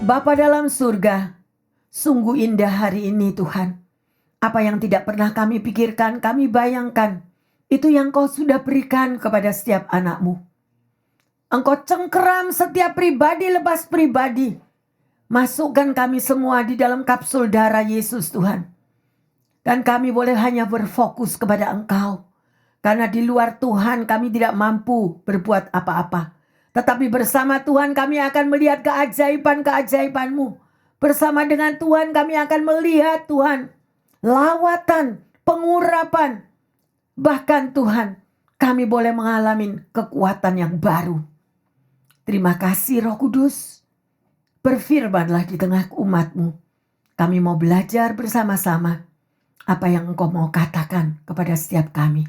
Bapa dalam surga, sungguh indah hari ini Tuhan. Apa yang tidak pernah kami pikirkan, kami bayangkan. Itu yang Kau sudah berikan kepada setiap anak-Mu. Engkau cengkeram setiap pribadi lepas pribadi. Masukkan kami semua di dalam kapsul darah Yesus Tuhan. Dan kami boleh hanya berfokus kepada Engkau. Karena di luar Tuhan kami tidak mampu berbuat apa-apa. Tetapi bersama Tuhan kami akan melihat keajaiban-keajaiban-Mu. Bersama dengan Tuhan kami akan melihat Tuhan lawatan, pengurapan. Bahkan Tuhan kami boleh mengalami kekuatan yang baru. Terima kasih Roh Kudus. Berfirmanlah di tengah umat-Mu. Kami mau belajar bersama-sama apa yang Engkau mau katakan kepada setiap kami.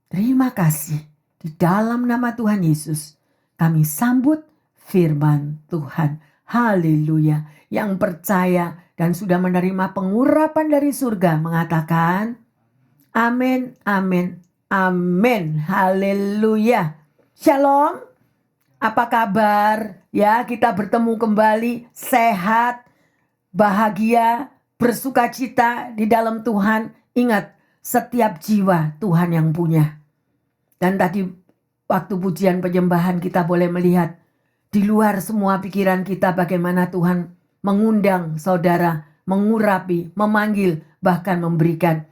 Terima kasih. Di dalam nama Tuhan Yesus, kami sambut firman Tuhan. Haleluya. Yang percaya dan sudah menerima pengurapan dari surga mengatakan, amin, amin, amin. Haleluya. Shalom. Apa kabar? Ya, kita bertemu kembali sehat, bahagia, bersukacita di dalam Tuhan. Ingat, setiap jiwa Tuhan yang punya. Dan tadi waktu pujian penyembahan kita boleh melihat di luar semua pikiran kita bagaimana Tuhan mengundang saudara, mengurapi, memanggil, bahkan memberikan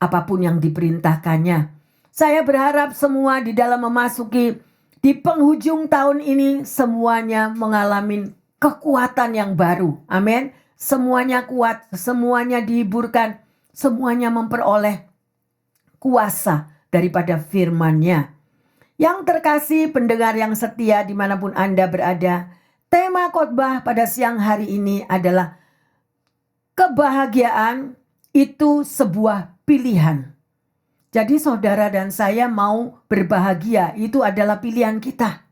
apapun yang diperintahkannya. Saya berharap semua di dalam memasuki di penghujung tahun ini semuanya mengalami kekuatan yang baru. Amin. Semuanya kuat, semuanya dihiburkan, semuanya memperoleh kuasa daripada firman-Nya. Yang terkasih pendengar yang setia dimanapun Anda berada, tema khotbah pada siang hari ini adalah kebahagiaan itu sebuah pilihan. Jadi saudara dan saya mau berbahagia, itu adalah pilihan kita.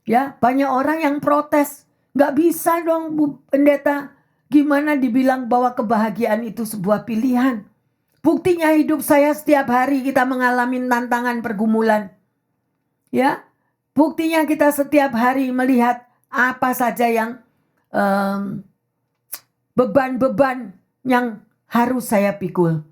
Ya, banyak orang yang protes, nggak bisa dong Bu Pendeta, gimana dibilang bahwa kebahagiaan itu sebuah pilihan. Buktinya hidup saya setiap hari kita mengalami tantangan pergumulan. Ya, buktinya kita setiap hari melihat apa saja yang beban-beban yang harus saya pikul.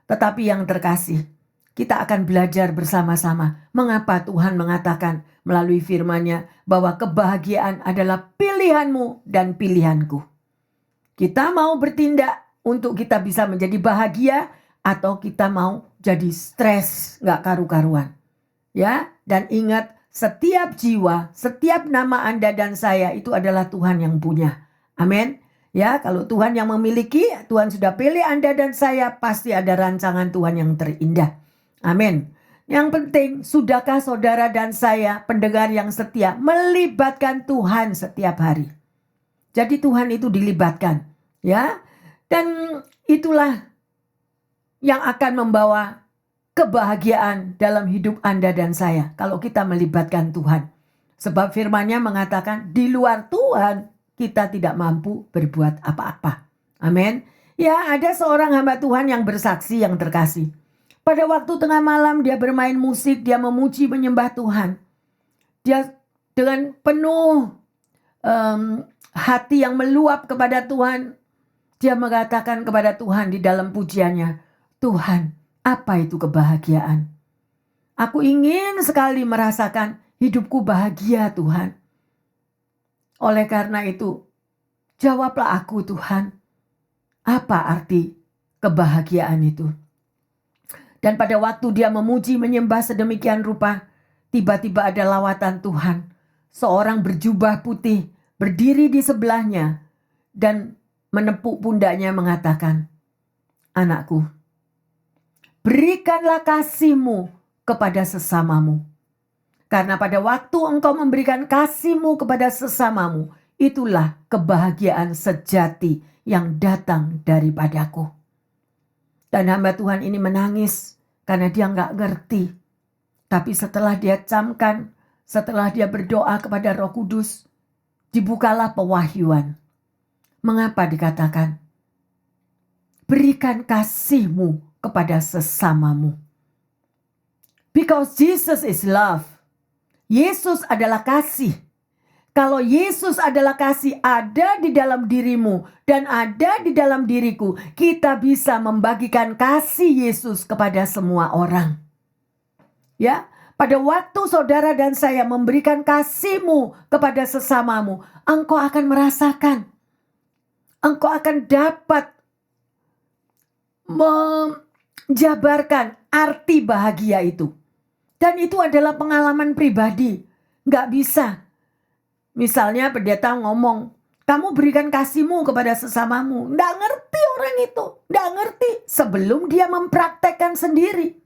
Tetapi yang terkasih, kita akan belajar bersama-sama mengapa Tuhan mengatakan melalui firman-Nya bahwa kebahagiaan adalah pilihanmu dan pilihanku. Kita mau bertindak untuk kita bisa menjadi bahagia atau kita mau jadi stres gak karu-karuan. Ya, dan ingat setiap jiwa, setiap nama Anda dan saya itu adalah Tuhan yang punya. Amin. Ya, kalau Tuhan yang memiliki, Tuhan sudah pilih Anda dan saya, pasti ada rancangan Tuhan yang terindah. Amin. Yang penting, sudahkah saudara dan saya, pendengar yang setia, melibatkan Tuhan setiap hari? Jadi Tuhan itu dilibatkan. Ya, dan itulah yang akan membawa kebahagiaan dalam hidup Anda dan saya kalau kita melibatkan Tuhan. Sebab firman-Nya mengatakan di luar Tuhan kita tidak mampu berbuat apa-apa. Amin. Ya, ada seorang hamba Tuhan yang bersaksi yang terkasih. Pada waktu tengah malam dia bermain musik, dia memuji menyembah Tuhan. Dia dengan penuh hati yang meluap kepada Tuhan. Dia mengatakan kepada Tuhan di dalam pujiannya, Tuhan, apa itu kebahagiaan? Aku ingin sekali merasakan hidupku bahagia Tuhan. Oleh karena itu, jawablah aku Tuhan, apa arti kebahagiaan itu? Dan pada waktu dia memuji menyembah sedemikian rupa, tiba-tiba ada lawatan Tuhan. Seorang berjubah putih berdiri di sebelahnya dan menepuk pundaknya mengatakan, anakku, berikanlah kasih-Mu kepada sesamamu. Karena pada waktu engkau memberikan kasih-Mu kepada sesamamu, itulah kebahagiaan sejati yang datang daripadaku. Dan hamba Tuhan ini menangis karena dia nggak ngerti. Tapi setelah dia camkan, setelah dia berdoa kepada Roh Kudus, dibukalah pewahyuan. Mengapa dikatakan, berikan kasih-Mu kepada sesamamu. Because Jesus is love. Yesus adalah kasih. Kalau Yesus adalah kasih ada di dalam dirimu dan ada di dalam diriku, kita bisa membagikan kasih Yesus kepada semua orang. Ya, pada waktu saudara dan saya memberikan kasihmu kepada sesamamu, engkau akan merasakan, engkau akan dapat menjabarkan arti bahagia itu. Dan itu adalah pengalaman pribadi. Nggak bisa. Misalnya pendeta ngomong, kamu berikan kasihmu kepada sesamamu. Nggak ngerti orang itu. Nggak ngerti sebelum dia mempraktekkan sendiri.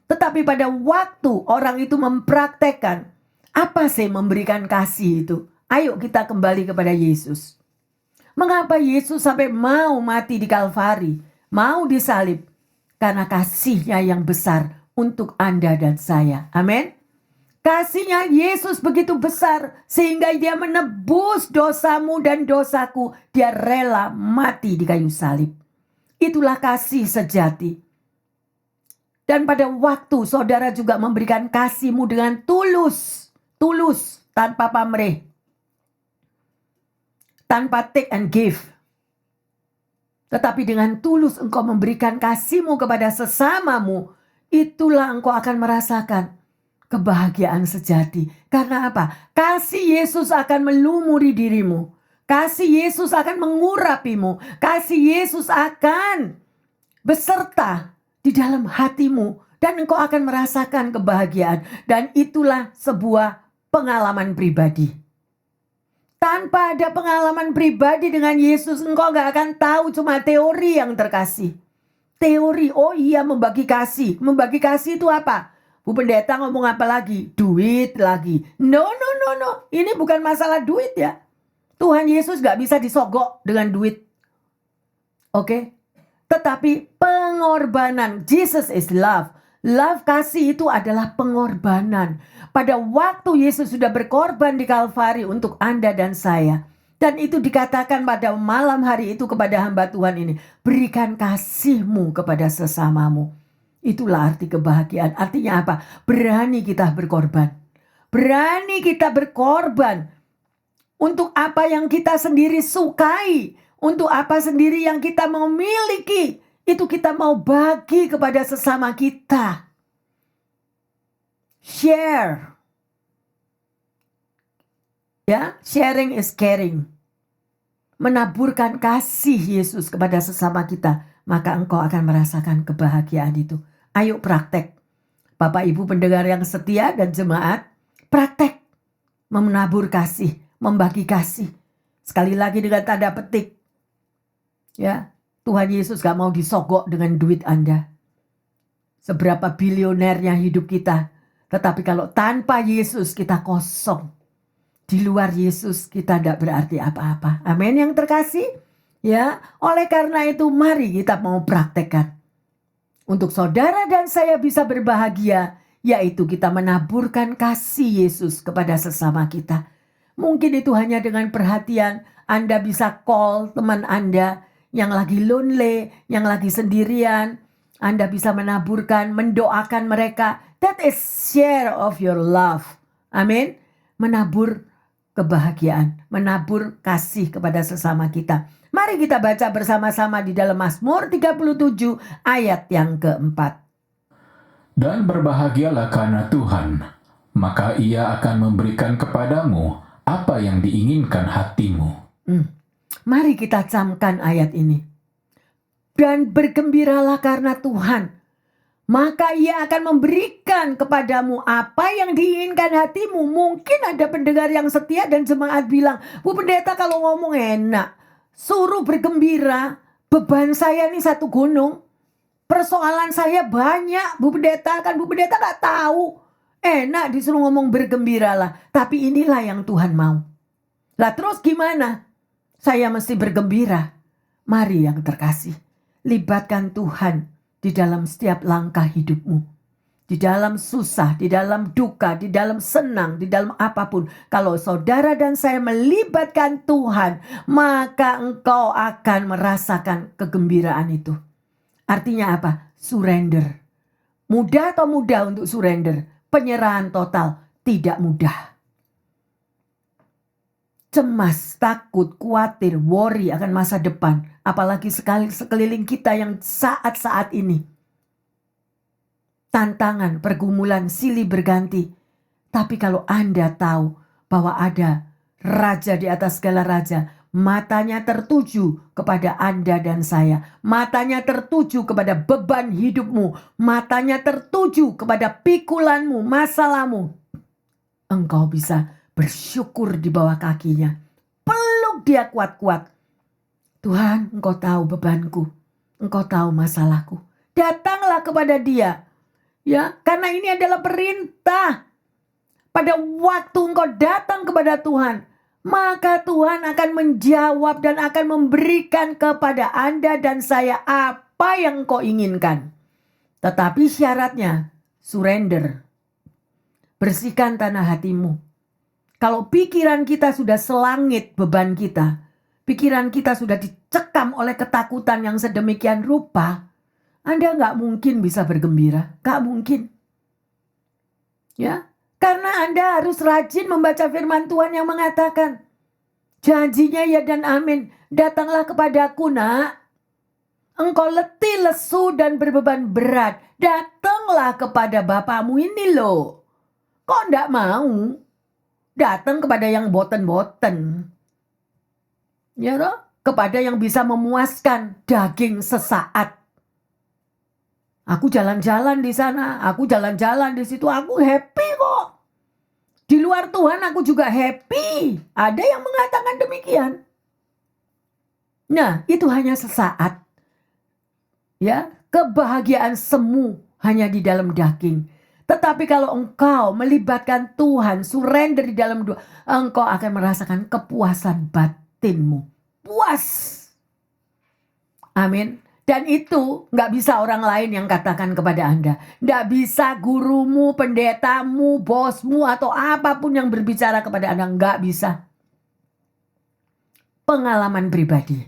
Tetapi pada waktu orang itu mempraktekkan, apa sih memberikan kasih itu? Ayo kita kembali kepada Yesus. Mengapa Yesus sampai mau mati di Kalvari? Mau disalib? Karena kasihnya yang besar untuk Anda dan saya. Amin. Kasihnya Yesus begitu besar sehingga dia menebus dosamu dan dosaku. Dia rela mati di kayu salib. Itulah kasih sejati. Dan pada waktu saudara juga memberikan kasihmu dengan tulus. Tulus tanpa pamrih. Tanpa take and give. Tetapi dengan tulus engkau memberikan kasihmu kepada sesamamu. Itulah engkau akan merasakan kebahagiaan sejati. Karena apa? Kasih Yesus akan melumuri dirimu. Kasih Yesus akan mengurapimu. Kasih Yesus akan beserta di dalam hatimu. Dan engkau akan merasakan kebahagiaan. Dan itulah sebuah pengalaman pribadi. Tanpa ada pengalaman pribadi dengan Yesus, engkau gak akan tahu, cuma teori yang terkasih. Teori, oh iya membagi kasih. Membagi kasih itu apa? Bu Pendeta ngomong apa lagi? Duit lagi. No. Ini bukan masalah duit ya. Tuhan Yesus gak bisa disogok dengan duit. Oke? Tetapi pengorbanan. Jesus is love. Love, kasih itu adalah pengorbanan. Pada waktu Yesus sudah berkorban di Kalvari untuk Anda dan saya. Dan itu dikatakan pada malam hari itu kepada hamba Tuhan ini. Berikan kasihmu kepada sesamamu. Itulah arti kebahagiaan. Artinya apa? Berani kita berkorban. Berani kita berkorban. Untuk apa yang kita sendiri sukai. Untuk apa sendiri yang kita mau miliki. Itu kita mau bagi kepada sesama kita. Share. Ya, sharing is caring. Menaburkan kasih Yesus kepada sesama kita. Maka engkau akan merasakan kebahagiaan itu. Ayo praktek. Bapak Ibu pendengar yang setia dan jemaat. Praktek. Menabur kasih. Membagi kasih. Sekali lagi dengan tanda petik. Ya, Tuhan Yesus gak mau disogok dengan duit Anda. Seberapa bilionernya hidup kita. Tetapi kalau tanpa Yesus kita kosong. Di luar Yesus kita tidak berarti apa-apa. Amin yang terkasih. Ya, oleh karena itu mari kita mau praktekkan. Untuk saudara dan saya bisa berbahagia, yaitu kita menaburkan kasih Yesus kepada sesama kita. Mungkin itu hanya dengan perhatian. Anda bisa call teman Anda yang lagi lonely, yang lagi sendirian. Anda bisa menaburkan, mendoakan mereka. That is share of your love. Amin. Menabur kebahagiaan, menabur kasih kepada sesama kita. Mari kita baca bersama-sama di dalam Mazmur 37 ayat yang keempat. Dan berbahagialah karena Tuhan, maka Ia akan memberikan kepadamu apa yang diinginkan hatimu. Mari kita camkan ayat ini. Dan bergembiralah karena Tuhan, maka Ia akan memberikan kepadamu apa yang diinginkan hatimu. Mungkin ada pendengar yang setia dan jemaat bilang, Bu Pendeta kalau ngomong enak, suruh bergembira, beban saya ini satu gunung. Persoalan saya banyak, Bu Pendeta, kan Bu Pendeta gak tahu. Enak disuruh ngomong bergembiralah, tapi inilah yang Tuhan mau. Lah terus gimana? Saya mesti bergembira. Mari yang terkasih, libatkan Tuhan di dalam setiap langkah hidupmu. Di dalam susah, di dalam duka, di dalam senang, di dalam apapun. Kalau saudara dan saya melibatkan Tuhan, maka engkau akan merasakan kegembiraan itu. Artinya apa? Surrender. Mudah atau mudah untuk surrender? Penyerahan total tidak mudah. cemas, takut, khawatir, worry akan masa depan. Apalagi sekeliling kita yang saat-saat ini. Tantangan, pergumulan, silih berganti. Tapi kalau Anda tahu bahwa ada Raja di atas segala raja, matanya tertuju kepada Anda dan saya. Matanya tertuju kepada beban hidupmu. Matanya tertuju kepada pikulanmu, masalahmu. Engkau bisa bersyukur di bawah kakinya. Peluk dia kuat-kuat. Tuhan, Engkau tahu bebanku. Engkau tahu masalahku. Datanglah kepada dia. Ya, karena ini adalah perintah. Pada waktu engkau datang kepada Tuhan, maka Tuhan akan menjawab dan akan memberikan kepada Anda dan saya apa yang engkau inginkan. Tetapi syaratnya, surrender. Bersihkan tanah hatimu. Kalau pikiran kita sudah selangit beban kita, pikiran kita sudah dicekam oleh ketakutan yang sedemikian rupa, Anda nggak mungkin bisa bergembira. Nggak mungkin. Ya, karena Anda harus rajin membaca firman Tuhan yang mengatakan, janjinya ya dan amin. Datanglah kepadaku nak. Engkau letih, lesu dan berbeban berat. Datanglah kepada Bapamu ini loh. Kok enggak mau? Datang kepada yang boten-boten. Ya toh? Kepada yang bisa memuaskan daging sesaat. Aku jalan-jalan di sana, aku jalan-jalan di situ, aku happy kok. Di luar Tuhan aku juga happy. Ada yang mengatakan demikian. Nah, itu hanya sesaat. Ya, kebahagiaan semu hanya di dalam daging. Tetapi kalau engkau melibatkan Tuhan, surrender di dalam doa, engkau akan merasakan kepuasan batinmu. Puas. Amin. Dan itu gak bisa orang lain yang katakan kepada Anda. Gak bisa gurumu, pendetamu, bosmu, atau apapun yang berbicara kepada Anda. Gak bisa. Pengalaman pribadi.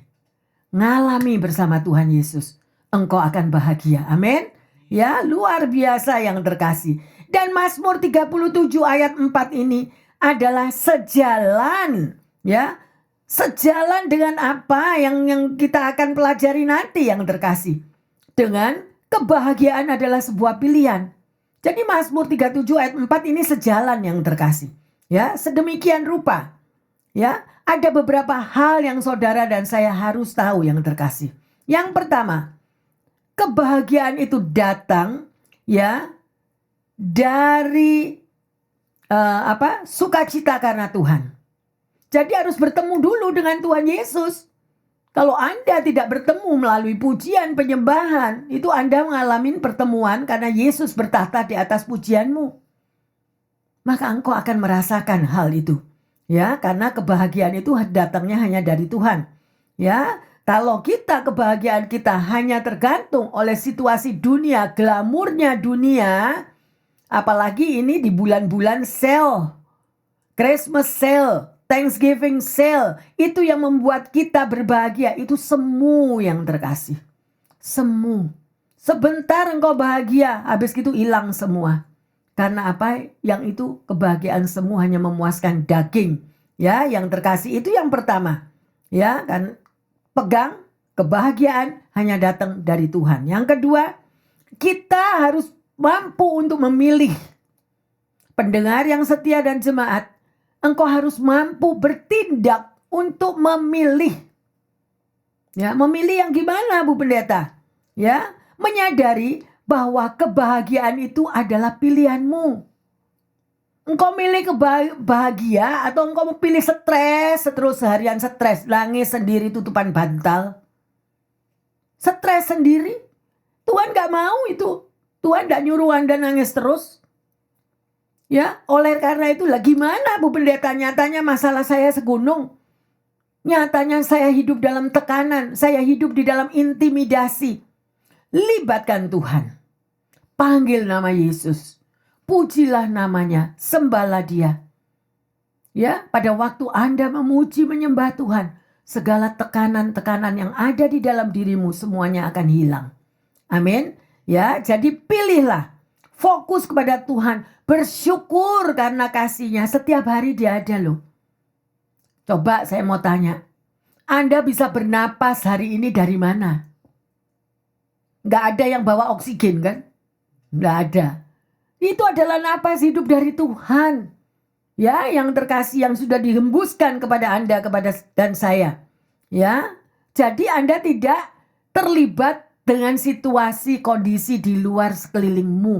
Ngalami bersama Tuhan Yesus. Engkau akan bahagia. Amin. Ya, luar biasa yang terkasih. Dan Mazmur 37 ayat 4 ini adalah sejalan. Ya. Sejalan dengan apa yang kita akan pelajari nanti yang terkasih. Dengan kebahagiaan adalah sebuah pilihan. Jadi Mazmur 37 ayat 4 ini sejalan yang terkasih. Ya, sedemikian rupa. Ya, ada beberapa hal yang saudara dan saya harus tahu yang terkasih. Yang pertama, kebahagiaan itu datang ya dari sukacita karena Tuhan. Jadi harus bertemu dulu dengan Tuhan Yesus. Kalau Anda tidak bertemu melalui pujian penyembahan, itu Anda mengalami pertemuan karena Yesus bertahta di atas pujianmu. Maka engkau akan merasakan hal itu. Ya, karena kebahagiaan itu datangnya hanya dari Tuhan. Ya, kalau kebahagiaan kita hanya tergantung oleh situasi dunia, glamurnya dunia, apalagi ini di bulan-bulan sale, Christmas sale, Thanksgiving sale, itu yang membuat kita berbahagia. Itu semu yang terkasih. Semu. Sebentar engkau bahagia, habis itu hilang semua. Karena apa? Yang itu kebahagiaan semu hanya memuaskan daging. Ya, yang terkasih itu yang pertama. Ya, kan pegang kebahagiaan hanya datang dari Tuhan. Yang kedua, kita harus mampu untuk memilih. Pendengar yang setia dan jemaat, engkau harus mampu bertindak untuk memilih. Ya, memilih yang gimana Bu Pendeta? Ya, menyadari bahwa kebahagiaan itu adalah pilihanmu. Engkau milih bahagia atau engkau mau pilih stres, terus seharian stres, nangis sendiri tutupan bantal. Stres sendiri. Tuhan gak mau itu. Tuhan gak nyuruh Anda nangis terus. Ya, oleh karena itu gimana Bu Pendeta, nyatanya masalah saya segunung. Nyatanya saya hidup dalam tekanan, saya hidup di dalam intimidasi. Libatkan Tuhan. Panggil nama Yesus. Pujilah namanya, sembahlah dia. Ya, pada waktu Anda memuji menyembah Tuhan, segala tekanan-tekanan yang ada di dalam dirimu semuanya akan hilang. Amin. Ya, jadi pilihlah. Fokus kepada Tuhan. Bersyukur karena kasihnya. Setiap hari dia ada loh. Coba saya mau tanya, Anda bisa bernapas hari ini dari mana? Nggak ada yang bawa oksigen kan? Nggak ada. Itu adalah napas hidup dari Tuhan. Ya, yang terkasih yang sudah dihembuskan kepada Anda, kepada dan saya. Ya, jadi Anda tidak terlibat dengan situasi kondisi di luar sekelilingmu.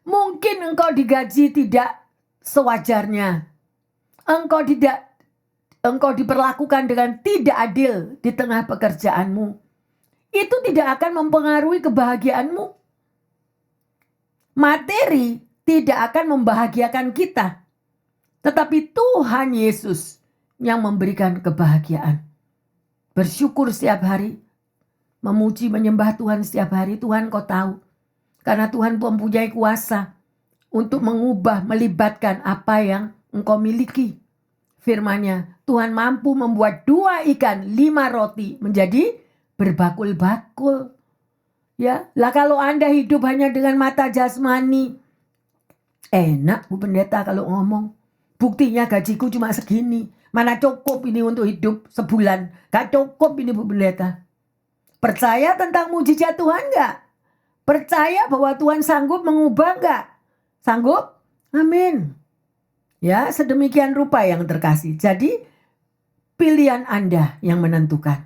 Mungkin engkau digaji tidak sewajarnya. Engkau diperlakukan dengan tidak adil di tengah pekerjaanmu. Itu tidak akan mempengaruhi kebahagiaanmu. Materi tidak akan membahagiakan kita. Tetapi Tuhan Yesus yang memberikan kebahagiaan. Bersyukur setiap hari. Memuji, menyembah Tuhan setiap hari. Tuhan, kau tahu. Karena Tuhan mempunyai kuasa untuk mengubah, melibatkan apa yang engkau miliki. Firman-Nya, Tuhan mampu membuat 2 ikan, 5 roti menjadi berbakul-bakul. Ya, lah kalau Anda hidup hanya dengan mata jasmani, enak Bu Pendeta kalau ngomong. Buktinya gajiku cuma segini. Mana cukup ini untuk hidup sebulan? Gak cukup ini Bu Pendeta. Percaya tentang mujizat Tuhan gak? Percaya bahwa Tuhan sanggup mengubah gak? Sanggup? Amin. Ya, sedemikian rupa yang terkasih. Jadi pilihan Anda yang menentukan.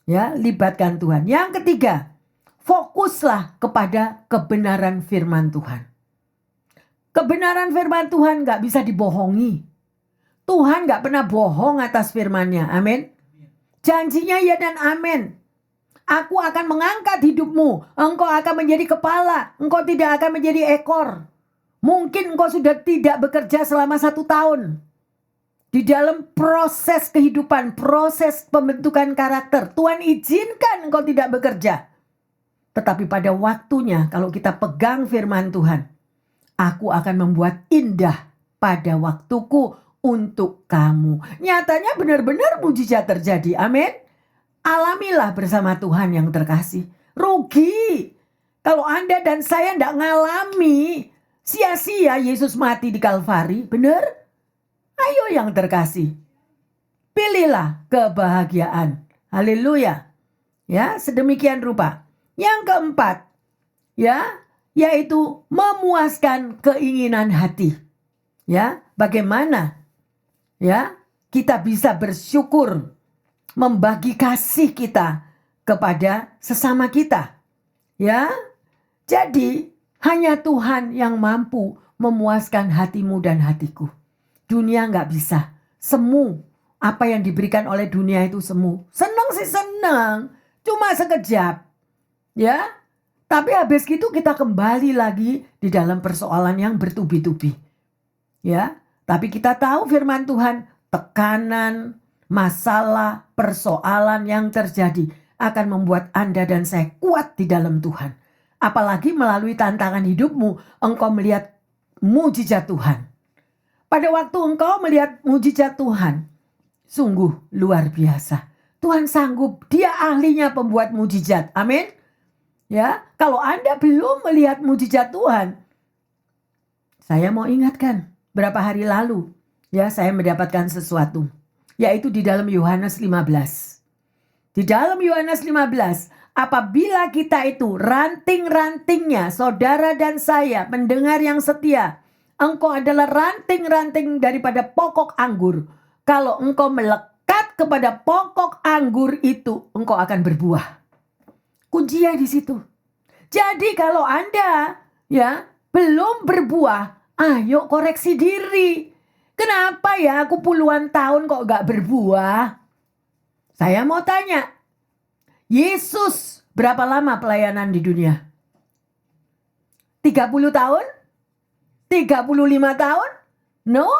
Ya, libatkan Tuhan. Yang ketiga, fokuslah kepada kebenaran firman Tuhan. Kebenaran firman Tuhan gak bisa dibohongi. Tuhan gak pernah bohong atas firman-Nya. Amin. Janjinya ya dan amin. Aku akan mengangkat hidupmu. Engkau akan menjadi kepala. Engkau tidak akan menjadi ekor. Mungkin engkau sudah tidak bekerja selama 1 tahun. Di dalam proses kehidupan, proses pembentukan karakter. Tuhan izinkan engkau tidak bekerja. Tetapi pada waktunya kalau kita pegang firman Tuhan. Aku akan membuat indah pada waktuku untuk kamu. Nyatanya benar-benar mujizat terjadi. Amin. Alamilah bersama Tuhan yang terkasih. Rugi kalau Anda dan saya tidak ngalami sia-sia Yesus mati di Kalvari. Benar? Ayo yang terkasih. Pilihlah kebahagiaan. Haleluya. Ya, sedemikian rupa. Yang keempat, ya, yaitu memuaskan keinginan hati. Ya, bagaimana? Ya, kita bisa bersyukur membagi kasih kita kepada sesama kita. Ya. Jadi, hanya Tuhan yang mampu memuaskan hatimu dan hatiku. Dunia nggak bisa. Semu. Apa yang diberikan oleh dunia itu semu. Senang sih senang. Cuma sekejap. Ya. Tapi habis itu kita kembali lagi di dalam persoalan yang bertubi-tubi. Ya. Tapi kita tahu firman Tuhan. Tekanan, masalah, persoalan yang terjadi akan membuat Anda dan saya kuat di dalam Tuhan. Apalagi melalui tantangan hidupmu, engkau melihat mujizat Tuhan. Pada waktu engkau melihat mujizat Tuhan, sungguh luar biasa. Tuhan sanggup, dia ahlinya pembuat mujizat. Amin. Ya, kalau Anda belum melihat mujizat Tuhan, saya mau ingatkan berapa hari lalu, ya, saya mendapatkan sesuatu, yaitu di dalam Yohanes 15. Di dalam Yohanes 15, apabila kita itu ranting-rantingnya, saudara dan saya, pendengar yang setia, engkau adalah ranting-ranting daripada pokok anggur. Kalau engkau melekat kepada pokok anggur itu, engkau akan berbuah. Kuncinya di situ. Jadi kalau Anda ya belum berbuah, ayo koreksi diri. Kenapa ya aku puluhan tahun kok gak berbuah? Saya mau tanya, Yesus berapa lama pelayanan di dunia? 30 tahun? 35 tahun? No,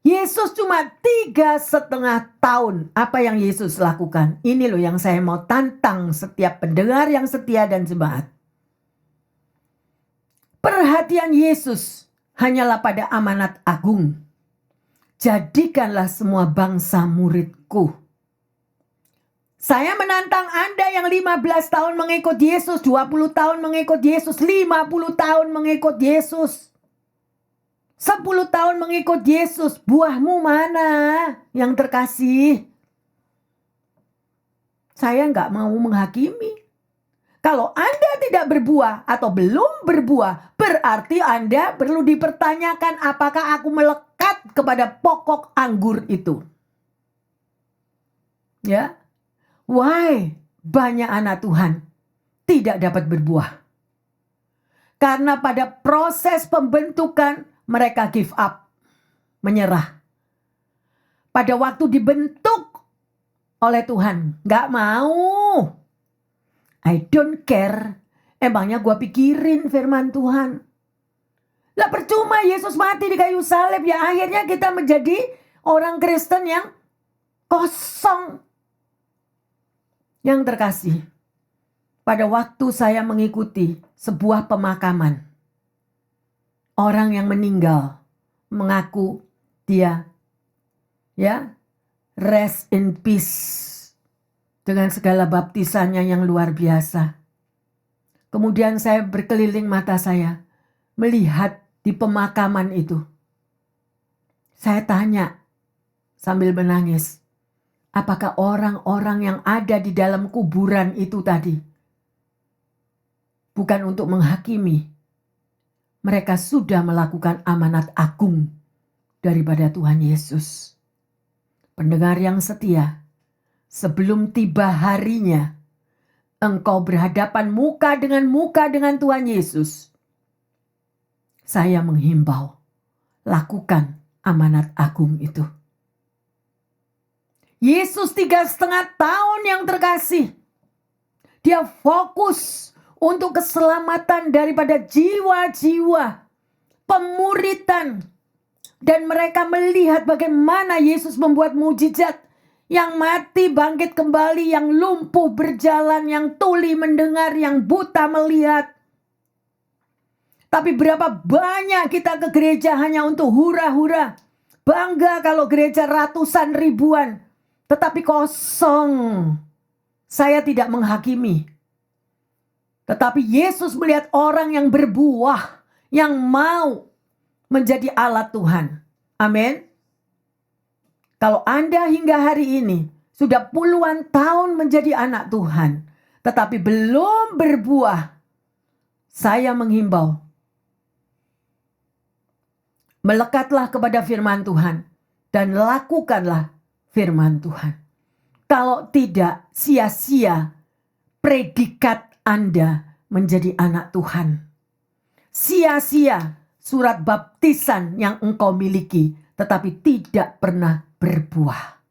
Yesus cuma 3,5 tahun. Apa yang Yesus lakukan? Ini loh yang saya mau tantang setiap pendengar yang setia dan jemaat. Perhatian Yesus hanyalah pada amanat agung. Jadikanlah semua bangsa muridku. Saya menantang Anda yang 15 tahun mengikut Yesus, 20 tahun mengikut Yesus, 50 tahun mengikut Yesus. 10 tahun mengikut Yesus, buahmu mana yang terkasih? Saya nggak mau menghakimi. Kalau Anda tidak berbuah atau belum berbuah, berarti Anda perlu dipertanyakan apakah aku melekat kepada pokok anggur itu. Ya, why banyak anak Tuhan tidak dapat berbuah? Karena pada proses pembentukan mereka give up, menyerah. Pada waktu dibentuk oleh Tuhan, nggak mau. I don't care. Emangnya gue pikirin firman Tuhan. Lah percuma Yesus mati di kayu salib, ya akhirnya kita menjadi orang Kristen yang kosong. Yang terkasih, pada waktu saya mengikuti sebuah pemakaman, orang yang meninggal mengaku dia rest in peace dengan segala baptisannya yang luar biasa. Kemudian saya berkeliling mata saya melihat di pemakaman itu. Saya tanya sambil menangis, apakah orang-orang yang ada di dalam kuburan itu tadi bukan untuk menghakimi? Mereka sudah melakukan amanat agung daripada Tuhan Yesus. Pendengar yang setia, sebelum tiba harinya, engkau berhadapan muka dengan Tuhan Yesus. Saya menghimbau, lakukan amanat agung itu. Yesus 3,5 tahun yang terkasih, dia fokus untuk keselamatan daripada jiwa-jiwa, pemuritan. Dan mereka melihat bagaimana Yesus membuat mujizat. Yang mati bangkit kembali, yang lumpuh berjalan, yang tuli mendengar, yang buta melihat. Tapi berapa banyak kita ke gereja hanya untuk hura-hura. Bangga kalau gereja ratusan ribuan. Tetapi kosong. Saya tidak menghakimi. Tetapi Yesus melihat orang yang berbuah, yang mau menjadi alat Tuhan. Amin. Kalau Anda hingga hari ini sudah puluhan tahun menjadi anak Tuhan, tetapi belum berbuah, saya menghimbau, melekatlah kepada firman Tuhan dan lakukanlah firman Tuhan. Kalau tidak, sia-sia predikat Anda menjadi anak Tuhan. Sia-sia surat baptisan yang engkau miliki, tetapi tidak pernah berbuah.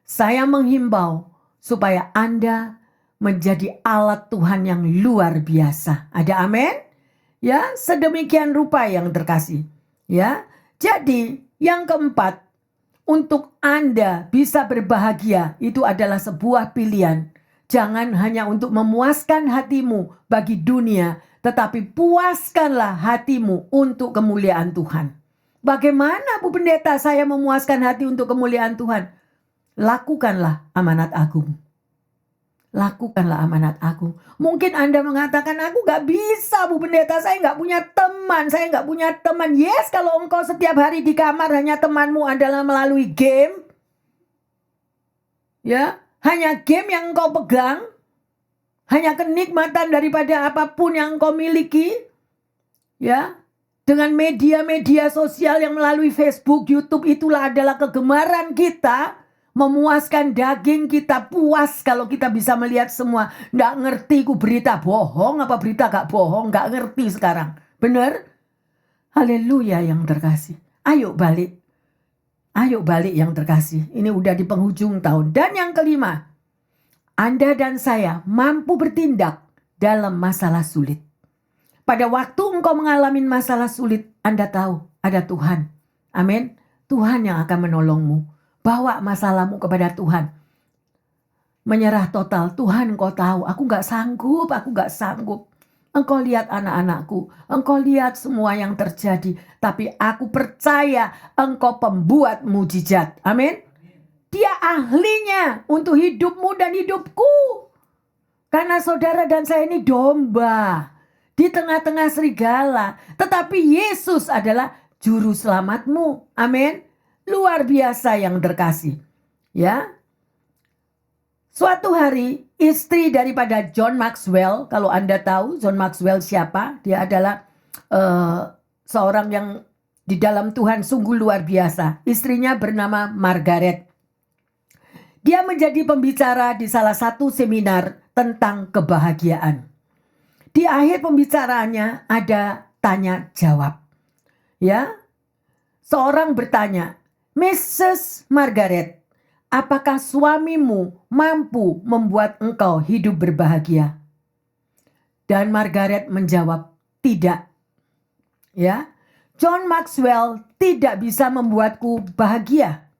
Saya menghimbau supaya Anda menjadi alat Tuhan yang luar biasa. Ada amin? Ya, sedemikian rupa yang terkasih. Ya, jadi yang keempat, untuk Anda bisa berbahagia itu adalah sebuah pilihan. Jangan hanya untuk memuaskan hatimu bagi dunia, tetapi puaskanlah hatimu untuk kemuliaan Tuhan. Bagaimana Bu Pendeta saya memuaskan hati untuk kemuliaan Tuhan? Lakukanlah amanat agung. Lakukanlah amanat agung. Mungkin Anda mengatakan, aku gak bisa Bu Pendeta, saya gak punya teman, saya gak punya teman. Yes, kalau engkau setiap hari di kamar hanya temanmu adalah melalui game. Ya, hanya game yang engkau pegang. Hanya kenikmatan daripada apapun yang engkau miliki. Ya, dengan media-media sosial yang melalui Facebook, YouTube, itulah adalah kegemaran kita. Memuaskan daging kita, puas kalau kita bisa melihat semua. Nggak ngerti ku berita bohong apa berita gak bohong, nggak ngerti sekarang. Benar? Haleluya yang terkasih. Ayo balik. Ayo balik yang terkasih. Ini udah di penghujung tahun. Dan yang kelima, Anda dan saya mampu bertindak dalam masalah sulit. Pada waktu engkau mengalami masalah sulit, Anda tahu ada Tuhan. Amin. Tuhan yang akan menolongmu. Bawa masalahmu kepada Tuhan. Menyerah total. Tuhan, engkau tahu, aku gak sanggup. Engkau lihat anak-anakku. Engkau lihat semua yang terjadi. Tapi aku percaya engkau pembuat mujizat. Amin. Dia ahlinya untuk hidupmu dan hidupku. Karena saudara dan saya ini domba. Di tengah-tengah serigala. Tetapi Yesus adalah juru selamatmu. Amin. Luar biasa yang terkasih. Ya. Suatu hari istri daripada John Maxwell, kalau Anda tahu John Maxwell siapa? Dia adalah seorang yang di dalam Tuhan sungguh luar biasa. Istrinya bernama Margaret. Dia menjadi pembicara di salah satu seminar tentang kebahagiaan. Di akhir pembicaraannya ada tanya jawab. Ya. Seorang bertanya, "Mrs. Margaret, apakah suamimu mampu membuat engkau hidup berbahagia?" Dan Margaret menjawab, "Tidak." Ya. John Maxwell tidak bisa membuatku bahagia.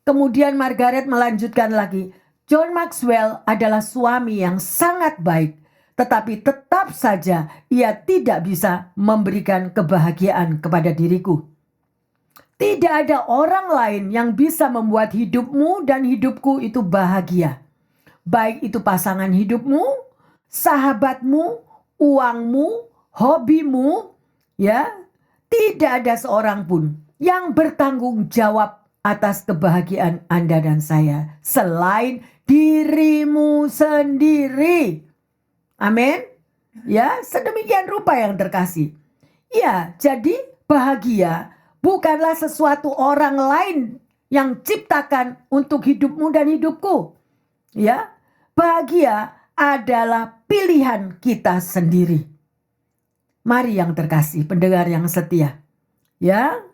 Kemudian Margaret melanjutkan lagi, "John Maxwell adalah suami yang sangat baik, tetapi tetap saja ia tidak bisa memberikan kebahagiaan kepada diriku. Tidak ada orang lain yang bisa membuat hidupmu dan hidupku itu bahagia. Baik itu pasangan hidupmu, sahabatmu, uangmu, hobimu, ya. Tidak ada seorang pun yang bertanggung jawab atas kebahagiaan Anda dan saya selain dirimu sendiri." Amin. Ya, sedemikian rupa yang terkasih. Ya, jadi bahagia bukanlah sesuatu orang lain yang ciptakan untuk hidupmu dan hidupku. Ya, bahagia adalah pilihan kita sendiri. Mari yang terkasih, pendengar yang setia. Ya,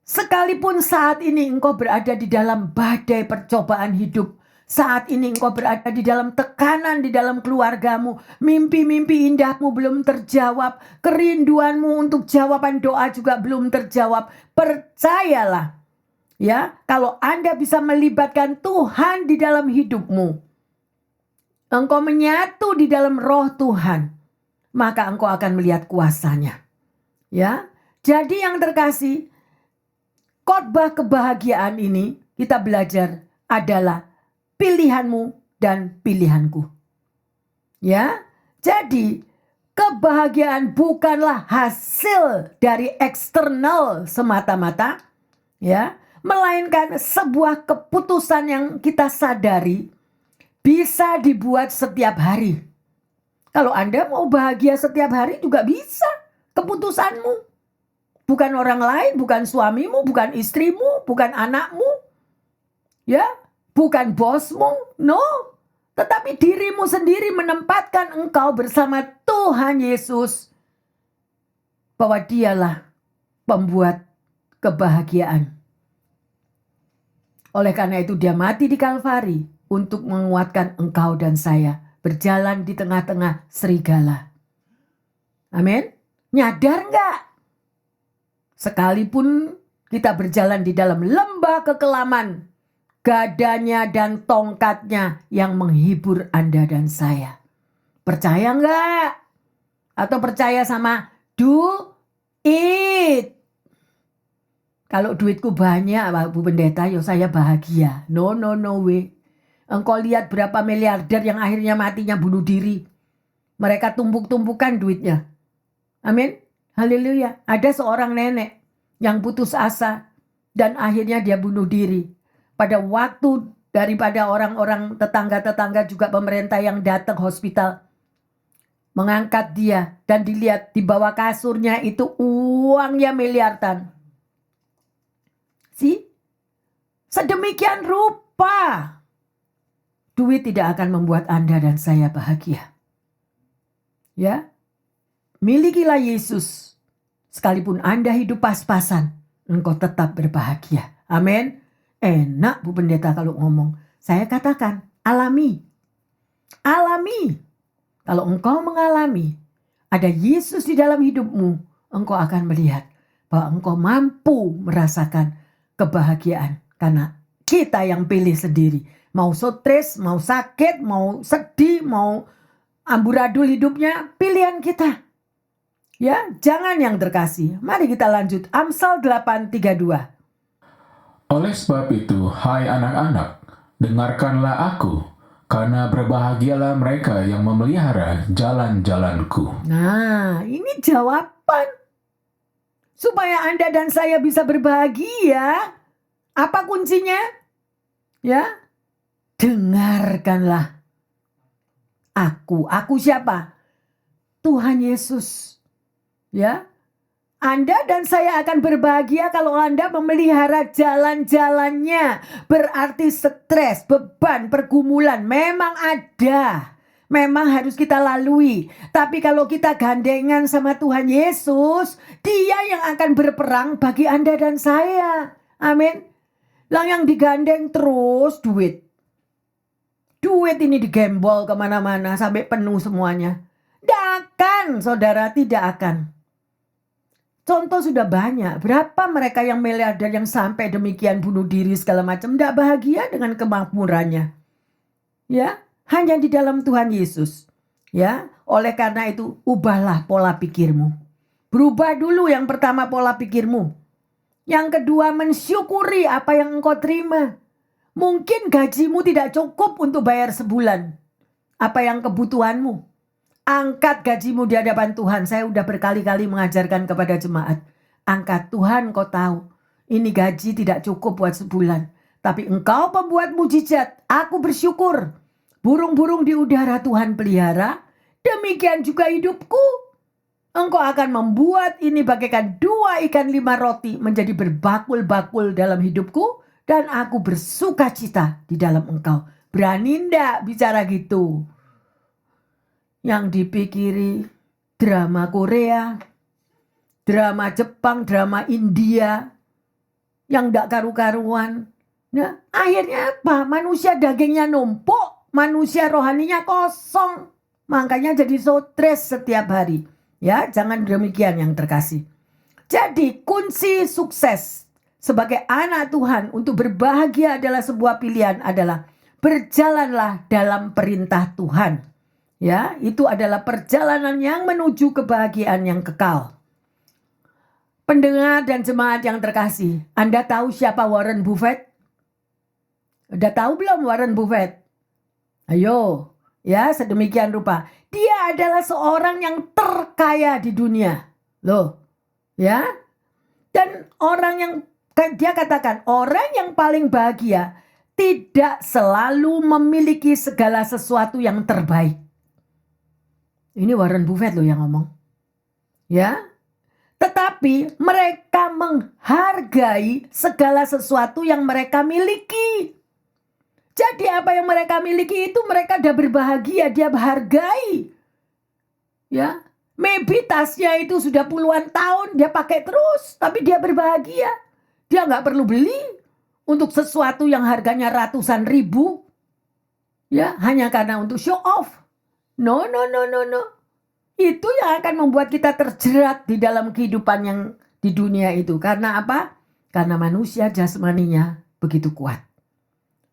sekalipun saat ini engkau berada di dalam badai percobaan hidup, saat ini engkau berada di dalam tekanan di dalam keluargamu, mimpi-mimpi indahmu belum terjawab, kerinduanmu untuk jawaban doa juga belum terjawab, percayalah, ya, kalau Anda bisa melibatkan Tuhan di dalam hidupmu, engkau menyatu di dalam roh Tuhan, maka engkau akan melihat kuasanya. Ya, jadi yang terkasih, khotbah kebahagiaan ini kita belajar adalah pilihanmu dan pilihanku. Ya, jadi kebahagiaan bukanlah hasil dari eksternal semata-mata, ya, melainkan sebuah keputusan yang kita sadari bisa dibuat setiap hari. Kalau Anda mau bahagia setiap hari juga bisa. Keputusanmu. Bukan orang lain, bukan suamimu, bukan istrimu, bukan anakmu. Ya, bukan bosmu. No. Tetapi dirimu sendiri menempatkan engkau bersama Tuhan Yesus. Bahwa dialah pembuat kebahagiaan. Oleh karena itu dia mati di Kalvari untuk menguatkan engkau dan saya berjalan di tengah-tengah serigala. Amin. Nyadar enggak? Sekalipun kita berjalan di dalam lembah kekelaman, gadanya dan tongkatnya yang menghibur Anda dan saya. Percaya enggak? Atau percaya sama do it? Kalau duitku banyak, Bu Pendeta, yo saya bahagia. No way. Engkau lihat berapa miliarder yang akhirnya matinya bunuh diri. Mereka tumpuk-tumpukan duitnya. Amin. Haleluya. Ada seorang nenek yang putus asa dan akhirnya dia bunuh diri. Pada waktu daripada orang-orang tetangga-tetangga juga pemerintah yang datang hospital mengangkat dia dan dilihat di bawah kasurnya itu uangnya miliaran. Sedemikian rupa duit tidak akan membuat Anda dan saya bahagia. Ya, milikilah Yesus. Sekalipun Anda hidup pas-pasan, engkau tetap berbahagia. Amin. Enak Bu Pendeta kalau ngomong. Saya katakan, alami. Alami. Kalau engkau mengalami ada Yesus di dalam hidupmu, engkau akan melihat bahwa engkau mampu merasakan kebahagiaan. Karena kita yang pilih sendiri. Mau stres, mau sakit, mau sedih, mau amburadul hidupnya, pilihan kita. Ya, jangan yang terkasih. Mari kita lanjut. Amsal 8:32. Oleh sebab itu, hai anak-anak, dengarkanlah aku, karena berbahagialah mereka yang memelihara jalan-jalanku. Nah, ini jawaban. supaya Anda dan saya bisa berbahagia. Apa kuncinya? Ya, dengarkanlah aku. Aku siapa? Tuhan Yesus. Ya, Anda dan saya akan berbahagia kalau Anda memelihara jalan-jalannya. Berarti stres, beban, pergumulan memang ada. Memang harus kita lalui. Tapi kalau kita gandengan sama Tuhan Yesus, Dia yang akan berperang bagi Anda dan saya. Amin. Lah yang digandeng terus duit. Duit ini digembol kemana-mana sampai penuh semuanya. Tidak akan, saudara, tidak akan. Contoh sudah banyak. Berapa mereka yang miliarder yang sampai demikian bunuh diri segala macam. Tidak bahagia dengan kemakmurannya. Ya, hanya di dalam Tuhan Yesus. Ya, oleh karena itu ubahlah pola pikirmu. Berubah dulu yang pertama pola pikirmu. Yang kedua mensyukuri apa yang engkau terima. Mungkin gajimu tidak cukup untuk bayar sebulan. Apa yang kebutuhanmu? Angkat gajimu di hadapan Tuhan. Saya udah berkali-kali mengajarkan kepada jemaat. Angkat, Tuhan, kau tahu. Ini gaji tidak cukup buat sebulan. Tapi engkau pembuat mujizat. Aku bersyukur. Burung-burung di udara Tuhan pelihara. Demikian juga hidupku. Engkau akan membuat ini bagaikan 2 ikan 5 roti menjadi berbakul-bakul dalam hidupku. Dan aku bersuka cita di dalam engkau. Berani ndak bicara gitu? Yang dipikiri drama Korea, drama Jepang, drama India. Yang ndak karu-karuan. Nah, akhirnya apa? Manusia dagingnya numpuk, manusia rohaninya kosong. Makanya jadi stres setiap hari. Ya, jangan demikian yang terkasih. Jadi kunci sukses sebagai anak Tuhan untuk berbahagia adalah sebuah pilihan adalah berjalanlah dalam perintah Tuhan. Ya, itu adalah perjalanan yang menuju kebahagiaan yang kekal. Pendengar dan jemaat yang terkasih, Anda tahu siapa Warren Buffett? Udah tahu belum Warren Buffett? Ayo, ya sedemikian rupa. Dia adalah seorang yang terkaya di dunia. Loh, ya. Dan orang yang, dia katakan, orang yang paling bahagia tidak selalu memiliki segala sesuatu yang terbaik. Ini Warren Buffett loh yang ngomong. Ya. Tetapi mereka menghargai segala sesuatu yang mereka miliki. Jadi apa yang mereka miliki itu mereka udah berbahagia, dia menghargai. Ya, maybe tasnya itu sudah puluhan tahun dia pakai terus, tapi dia berbahagia. Dia nggak perlu beli untuk sesuatu yang harganya ratusan ribu. Ya, hanya karena untuk show off. No. Itu yang akan membuat kita terjerat di dalam kehidupan yang di dunia itu. Karena apa? Karena manusia jasmaninya begitu kuat.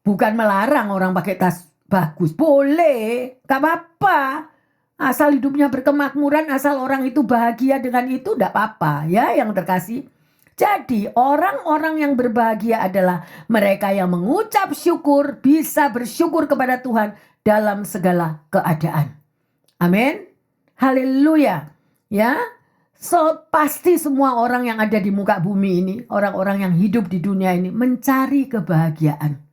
Bukan melarang orang pakai tas bagus. Boleh, gak apa-apa. Asal hidupnya berkemakmuran, asal orang itu bahagia dengan itu, gak apa-apa. Ya, yang terkasih. Jadi orang-orang yang berbahagia adalah mereka yang mengucap syukur, bisa bersyukur kepada Tuhan dalam segala keadaan. Amin. Haleluya. Ya. So, pasti semua orang yang ada di muka bumi ini, orang-orang yang hidup di dunia ini mencari kebahagiaan.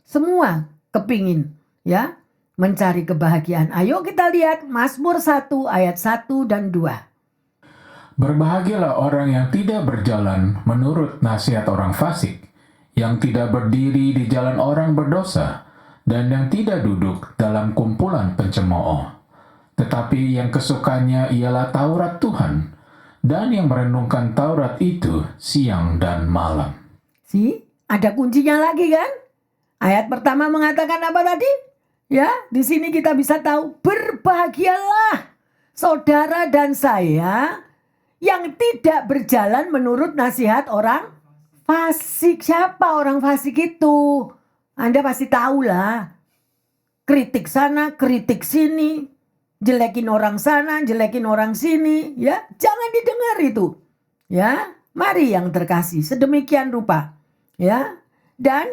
Semua kepingin ya mencari kebahagiaan. Ayo kita lihat Mazmur 1 ayat 1 dan 2. Berbahagialah orang yang tidak berjalan menurut nasihat orang fasik, yang tidak berdiri di jalan orang berdosa, dan yang tidak duduk dalam kumpulan pencemooh. Tetapi yang kesukanya ialah Taurat Tuhan, dan yang merenungkan Taurat itu siang dan malam. Ada kuncinya lagi kan? Ayat pertama mengatakan apa tadi? Ya, di sini kita bisa tahu berbahagialah saudara dan saya yang tidak berjalan menurut nasihat orang fasik. Siapa orang fasik itu? Anda pasti tahu lah. Kritik sana, kritik sini, jelekin orang sana, jelekin orang sini, ya. Jangan didengar itu. Ya, mari yang terkasih sedemikian rupa. Ya. Dan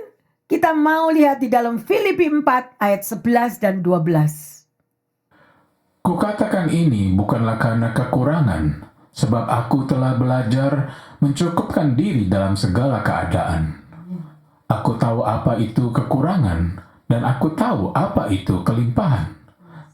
kita mau lihat di dalam Filipi 4 ayat 11 dan 12. Kukatakan ini bukanlah karena kekurangan, sebab aku telah belajar mencukupkan diri dalam segala keadaan. Aku tahu apa itu kekurangan, dan aku tahu apa itu kelimpahan.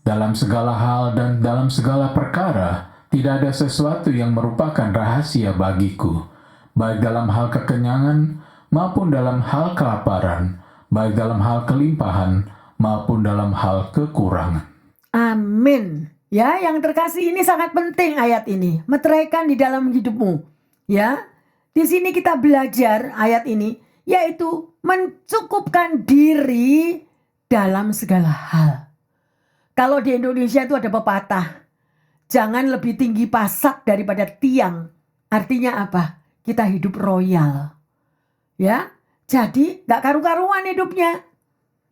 Dalam segala hal dan dalam segala perkara, tidak ada sesuatu yang merupakan rahasia bagiku, baik dalam hal kekenyangan maupun dalam hal kelaparan, baik dalam hal kelimpahan maupun dalam hal kekurangan. Amin. Ya, yang terkasih, ini sangat penting ayat ini. Meteraikan di dalam hidupmu. Ya, di sini kita belajar ayat ini, yaitu mencukupkan diri dalam segala hal. Kalau di Indonesia itu ada pepatah, jangan lebih tinggi pasak daripada tiang. Artinya apa? Kita hidup royal. Ya, jadi gak karu-karuan hidupnya.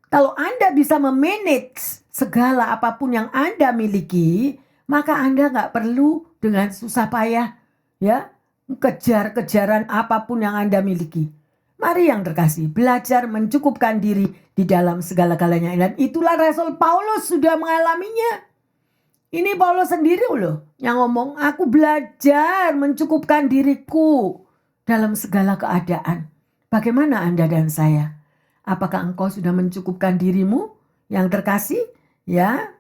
Kalau Anda bisa memanage segala apapun yang Anda miliki, maka Anda gak perlu dengan susah payah, ya, kejar-kejaran apapun yang Anda miliki. Mari yang terkasih, belajar mencukupkan diri di dalam segala-galanya. Dan itulah Rasul Paulus sudah mengalaminya. Ini Paulus sendiri loh yang ngomong, aku belajar mencukupkan diriku dalam segala keadaan. Bagaimana Anda dan saya? Apakah engkau sudah mencukupkan dirimu yang terkasih? Ya.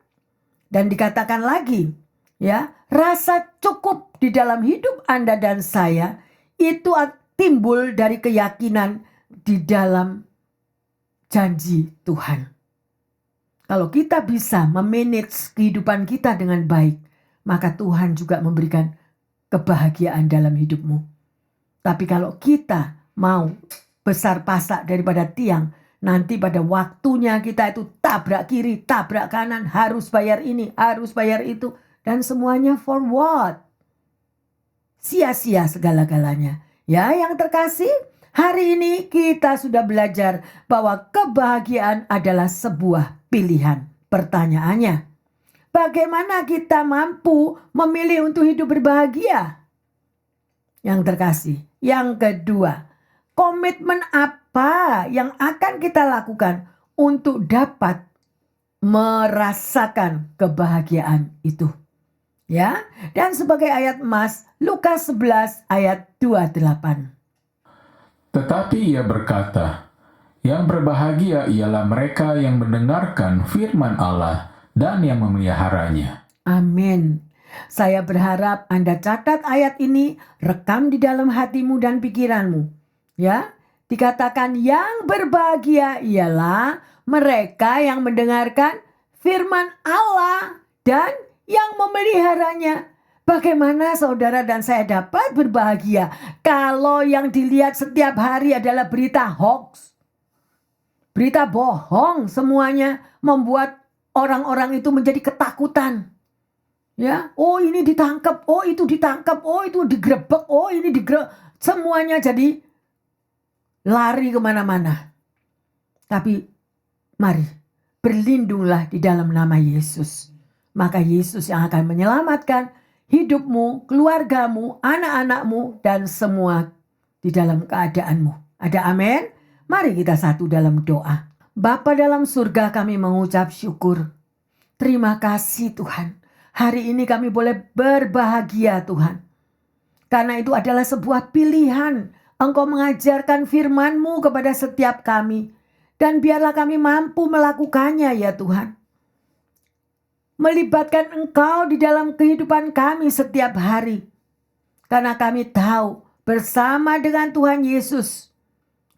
Dan dikatakan lagi, ya, rasa cukup di dalam hidup Anda dan saya itu timbul dari keyakinan di dalam janji Tuhan. Kalau kita bisa memanage kehidupan kita dengan baik, maka Tuhan juga memberikan kebahagiaan dalam hidupmu. Tapi kalau kita mau besar pasak daripada tiang, nanti pada waktunya kita itu tabrak kiri, tabrak kanan, harus bayar ini, harus bayar itu. Dan semuanya for what? Sia-sia segala-galanya. Ya, yang terkasih, hari ini kita sudah belajar bahwa kebahagiaan adalah sebuah pilihan. Pertanyaannya, bagaimana kita mampu memilih untuk hidup berbahagia? Yang terkasih. Yang kedua, komitmen apa yang akan kita lakukan untuk dapat merasakan kebahagiaan itu? Ya, dan sebagai ayat emas, Lukas 11 ayat 28. Tetapi ia berkata, yang berbahagia ialah mereka yang mendengarkan firman Allah dan yang memeliharanya. Amin. Saya berharap Anda catat ayat ini, rekam di dalam hatimu dan pikiranmu. Ya, dikatakan yang berbahagia ialah mereka yang mendengarkan firman Allah dan yang memeliharanya. Bagaimana saudara dan saya dapat berbahagia kalau yang dilihat setiap hari adalah berita hoax, berita bohong, semuanya membuat orang-orang itu menjadi ketakutan. Ya, oh ini ditangkap, oh itu ditangkap, oh itu digrebek, oh ini digrebek, semuanya jadi lari kemana-mana. Tapi mari berlindunglah di dalam nama Yesus. Maka Yesus yang akan menyelamatkan hidupmu, keluargamu, anak-anakmu, dan semua di dalam keadaanmu. Ada amin? Mari kita satu dalam doa. Bapa dalam surga, kami mengucap syukur. Terima kasih Tuhan. Hari ini kami boleh berbahagia Tuhan. Karena itu adalah sebuah pilihan. Engkau mengajarkan firman-Mu kepada setiap kami. Dan biarlah kami mampu melakukannya ya Tuhan. Melibatkan Engkau di dalam kehidupan kami setiap hari. Karena kami tahu bersama dengan Tuhan Yesus,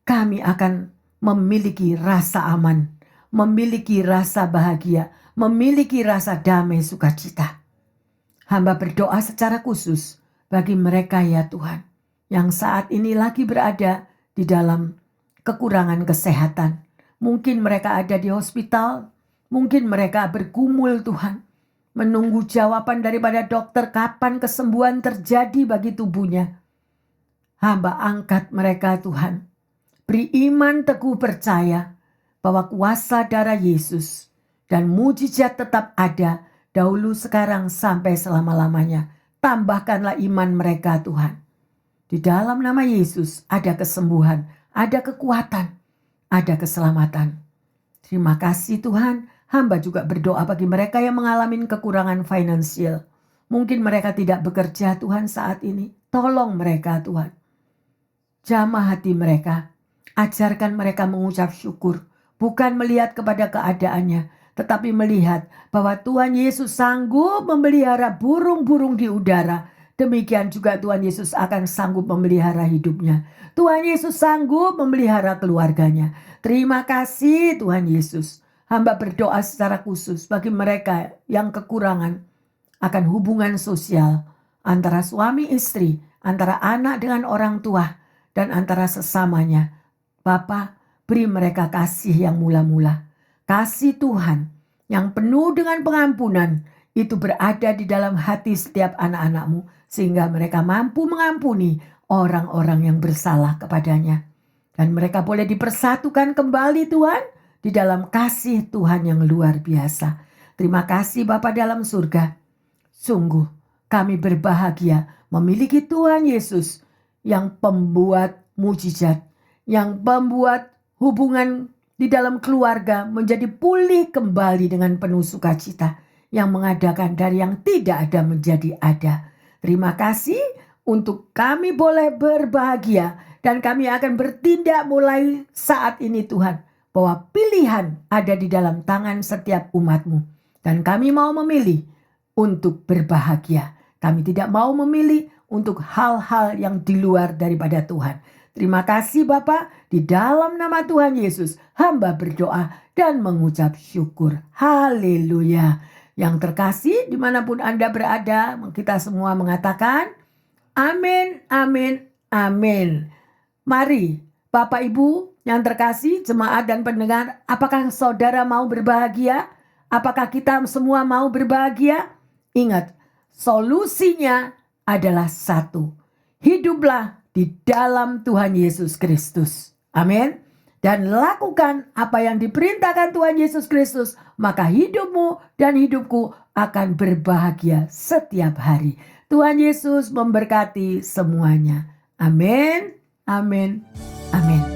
kami akan memiliki rasa aman, memiliki rasa bahagia, memiliki rasa damai sukacita. Hamba berdoa secara khusus bagi mereka ya Tuhan, yang saat ini lagi berada di dalam kekurangan kesehatan. Mungkin mereka ada di hospital, mungkin mereka bergumul Tuhan, menunggu jawaban daripada dokter kapan kesembuhan terjadi bagi tubuhnya. Hamba angkat mereka Tuhan, beri iman teguh percaya bahwa kuasa darah Yesus dan mujizat tetap ada dahulu, sekarang, sampai selama-lamanya. Tambahkanlah iman mereka Tuhan. Di dalam nama Yesus ada kesembuhan, ada kekuatan, ada keselamatan. Terima kasih Tuhan. Hamba juga berdoa bagi mereka yang mengalami kekurangan finansial. Mungkin mereka tidak bekerja Tuhan saat ini. Tolong mereka Tuhan. Jamah hati mereka. Ajarkan mereka mengucap syukur. Bukan melihat kepada keadaannya, tetapi melihat bahwa Tuhan Yesus sanggup memelihara burung-burung di udara. Demikian juga Tuhan Yesus akan sanggup memelihara hidupnya. Tuhan Yesus sanggup memelihara keluarganya. Terima kasih Tuhan Yesus. Hamba berdoa secara khusus bagi mereka yang kekurangan akan hubungan sosial antara suami istri, antara anak dengan orang tua, dan antara sesamanya. Bapa, beri mereka kasih yang mula-mula. Kasih Tuhan yang penuh dengan pengampunan itu berada di dalam hati setiap anak-anak-Mu, sehingga mereka mampu mengampuni orang-orang yang bersalah kepadanya. Dan mereka boleh dipersatukan kembali Tuhan di dalam kasih Tuhan yang luar biasa. Terima kasih Bapa dalam surga. Sungguh kami berbahagia memiliki Tuhan Yesus yang pembuat mujizat, yang membuat hubungan di dalam keluarga menjadi pulih kembali dengan penuh sukacita, yang mengadakan dari yang tidak ada menjadi ada. Terima kasih untuk kami boleh berbahagia, dan kami akan bertindak mulai saat ini Tuhan, bahwa pilihan ada di dalam tangan setiap umat-Mu, dan kami mau memilih untuk berbahagia. Kami tidak mau memilih untuk hal-hal yang di luar daripada Tuhan. Terima kasih Bapa, di dalam nama Tuhan Yesus hamba berdoa dan mengucap syukur. Haleluya. Yang terkasih dimanapun Anda berada, kita semua mengatakan amin, amin, amin. Mari Bapak Ibu yang terkasih, jemaat dan pendengar, apakah saudara mau berbahagia? Apakah kita semua mau berbahagia? Ingat, solusinya adalah satu. Hiduplah di dalam Tuhan Yesus Kristus. Amin. Dan lakukan apa yang diperintahkan Tuhan Yesus Kristus, maka hidupmu dan hidupku akan berbahagia setiap hari. Tuhan Yesus memberkati semuanya. Amin. Amin. Amin.